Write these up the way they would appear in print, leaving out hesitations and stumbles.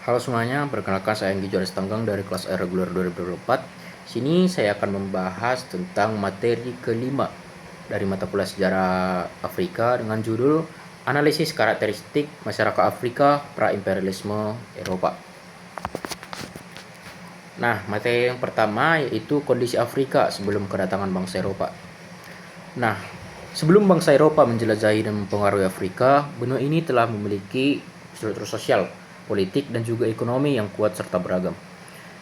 Halo semuanya, perkenalkan saya Anggi Joris Tenggang dari kelas A reguler 2024. Sini saya akan membahas tentang materi kelima dari mata kuliah sejarah Afrika dengan judul Analisis Karakteristik Masyarakat Afrika Pra-Imperialisme Eropa. Nah, materi yang pertama yaitu kondisi Afrika sebelum kedatangan bangsa Eropa. Nah, sebelum bangsa Eropa menjelajahi dan mempengaruhi Afrika, benua ini telah memiliki struktur sosial, politik, dan juga ekonomi yang kuat serta beragam.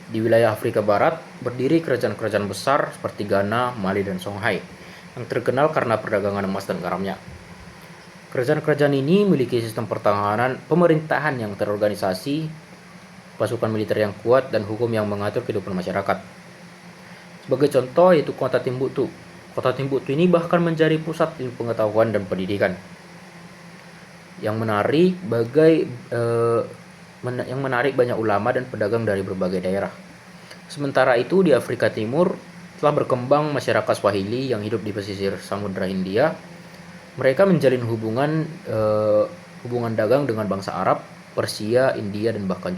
Di wilayah Afrika Barat, berdiri kerajaan-kerajaan besar seperti Ghana, Mali, dan Songhai, yang terkenal karena perdagangan emas dan garamnya. Kerajaan-kerajaan ini memiliki sistem pertahanan, pemerintahan yang terorganisasi, pasukan militer yang kuat, dan hukum yang mengatur kehidupan masyarakat. Sebagai contoh yaitu kota Timbuktu. Kota Timbuktu ini bahkan menjadi pusat ilmu pengetahuan dan pendidikan yang menarik banyak ulama dan pedagang dari berbagai daerah. Sementara itu di Afrika Timur telah berkembang masyarakat Swahili yang hidup di pesisir Samudra Hindia. Mereka menjalin hubungan dagang dengan bangsa Arab, Persia, India, dan bahkan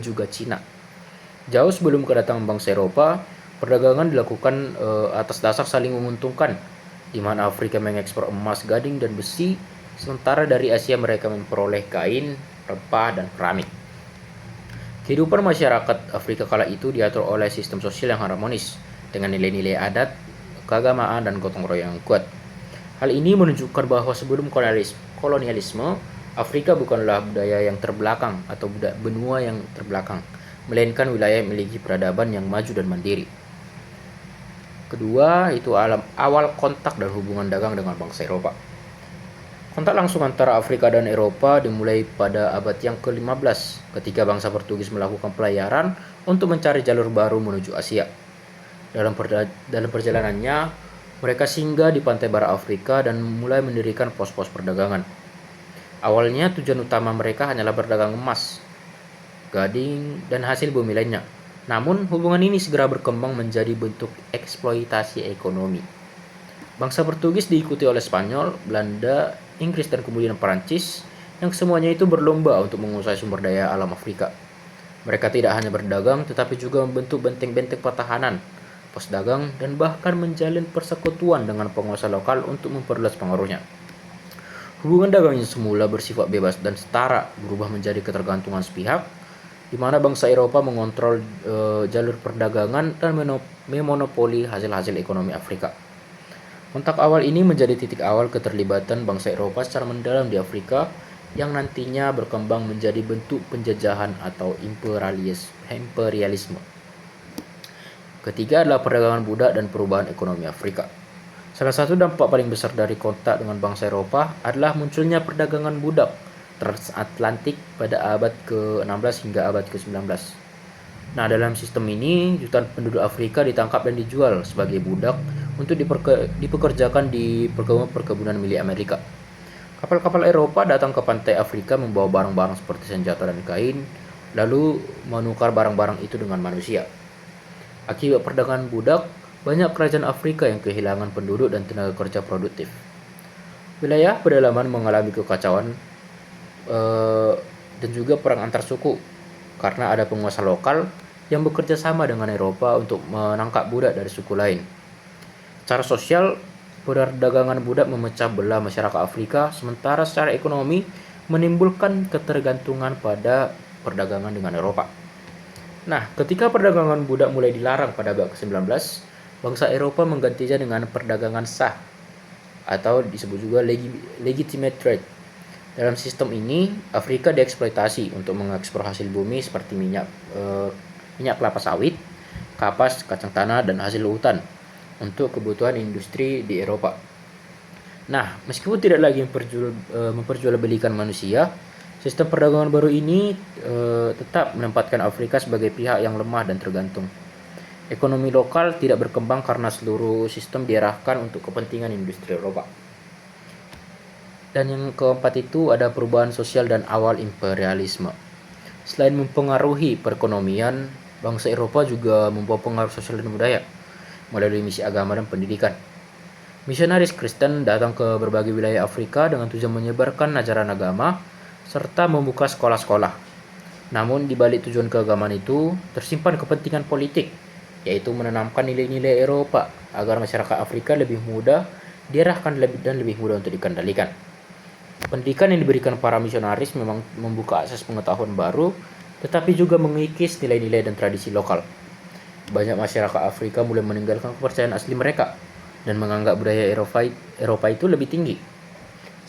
juga Cina. Jauh sebelum kedatangan bangsa Eropa, perdagangan dilakukan atas dasar saling menguntungkan, di mana Afrika mengekspor emas, gading, dan besi, sementara dari Asia mereka memperoleh kain, rempah, dan keramik. Kehidupan masyarakat Afrika kala itu diatur oleh sistem sosial yang harmonis, dengan nilai-nilai adat, keagamaan, dan gotong royong yang kuat. Hal ini menunjukkan bahwa sebelum kolonialisme, Afrika bukanlah budaya yang terbelakang atau benua yang terbelakang, melainkan wilayah yang memiliki peradaban yang maju dan mandiri. Kedua, itu awal kontak dan hubungan dagang dengan bangsa Eropa. Kontak langsung antara Afrika dan Eropa dimulai pada abad yang ke-15 ketika bangsa Portugis melakukan pelayaran untuk mencari jalur baru menuju Asia. Dalam perjalanannya, mereka singgah di pantai barat Afrika dan mulai mendirikan pos-pos perdagangan. Awalnya tujuan utama mereka hanyalah berdagang emas, gading, dan hasil bumi lainnya. Namun, hubungan ini segera berkembang menjadi bentuk eksploitasi ekonomi. Bangsa Portugis diikuti oleh Spanyol, Belanda, Inggris, dan kemudian Perancis, yang semuanya itu berlomba untuk menguasai sumber daya alam Afrika. Mereka tidak hanya berdagang, tetapi juga membentuk benteng-benteng pertahanan, pos dagang, dan bahkan menjalin persekutuan dengan penguasa lokal untuk memperluas pengaruhnya. Hubungan dagang yang semula bersifat bebas dan setara berubah menjadi ketergantungan sepihak, di mana bangsa Eropa mengontrol jalur perdagangan dan memonopoli hasil-hasil ekonomi Afrika. Kontak awal ini menjadi titik awal keterlibatan bangsa Eropa secara mendalam di Afrika, yang nantinya berkembang menjadi bentuk penjajahan atau imperialisme. Ketiga adalah perdagangan budak dan perubahan ekonomi Afrika. Salah satu dampak paling besar dari kontak dengan bangsa Eropa adalah munculnya perdagangan budak transatlantik pada abad ke-16 hingga abad ke-19. Nah, dalam sistem ini, jutaan penduduk Afrika ditangkap dan dijual sebagai budak untuk dipekerjakan di perkebunan milik Amerika. Kapal-kapal Eropa datang ke pantai Afrika membawa barang-barang seperti senjata dan kain, lalu menukar barang-barang itu dengan manusia. Akibat perdagangan budak, banyak kerajaan Afrika yang kehilangan penduduk dan tenaga kerja produktif. Wilayah pedalaman mengalami kekacauan dan juga perang antar suku karena ada penguasa lokal yang bekerja sama dengan Eropa untuk menangkap budak dari suku lain. Secara sosial, perdagangan budak memecah belah masyarakat Afrika, sementara secara ekonomi menimbulkan ketergantungan pada perdagangan dengan Eropa. Nah, ketika perdagangan budak mulai dilarang pada abad ke-19, bangsa Eropa menggantinya dengan perdagangan sah atau disebut juga legitimate trade. Dalam sistem ini, Afrika dieksploitasi untuk mengekspor hasil bumi seperti minyak kelapa sawit, kapas, kacang tanah, dan hasil hutan untuk kebutuhan industri di Eropa. Nah, meskipun tidak lagi memperjualbelikan manusia, sistem perdagangan baru ini tetap menempatkan Afrika sebagai pihak yang lemah dan tergantung. Ekonomi lokal tidak berkembang karena seluruh sistem diarahkan untuk kepentingan industri Eropa. Dan yang keempat itu ada perubahan sosial dan awal imperialisme. Selain mempengaruhi perekonomian, bangsa Eropa juga membawa pengaruh sosial dan budaya melalui misi agama dan pendidikan. Misionaris Kristen datang ke berbagai wilayah Afrika dengan tujuan menyebarkan ajaran agama serta membuka sekolah-sekolah. Namun di balik tujuan keagamaan itu tersimpan kepentingan politik, yaitu menanamkan nilai-nilai Eropa agar masyarakat Afrika lebih mudah diarahkan dan lebih mudah untuk dikendalikan. Pendidikan yang diberikan para misionaris memang membuka akses pengetahuan baru, tetapi juga mengikis nilai-nilai dan tradisi lokal. Banyak masyarakat Afrika mulai meninggalkan kepercayaan asli mereka dan menganggap budaya Eropa itu lebih tinggi.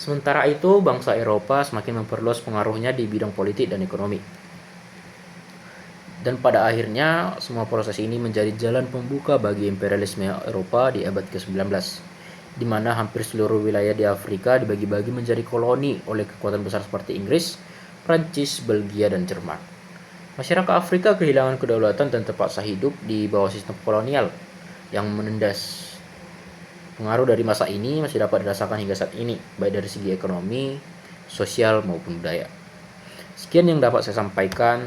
Sementara itu, bangsa Eropa semakin memperluas pengaruhnya di bidang politik dan ekonomi. Dan pada akhirnya, semua proses ini menjadi jalan pembuka bagi imperialisme Eropa di abad ke-19, di mana hampir seluruh wilayah di Afrika dibagi-bagi menjadi koloni oleh kekuatan besar seperti Inggris, Prancis, Belgia, dan Jerman. Masyarakat Afrika kehilangan kedaulatan dan terpaksa hidup di bawah sistem kolonial yang menindas. Pengaruh dari masa ini masih dapat dirasakan hingga saat ini, baik dari segi ekonomi, sosial, maupun budaya. Sekian yang dapat saya sampaikan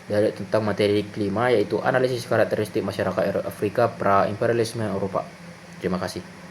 dari tentang materi kelima, yaitu analisis karakteristik masyarakat Afrika pra-imperialisme Eropa. Terima kasih.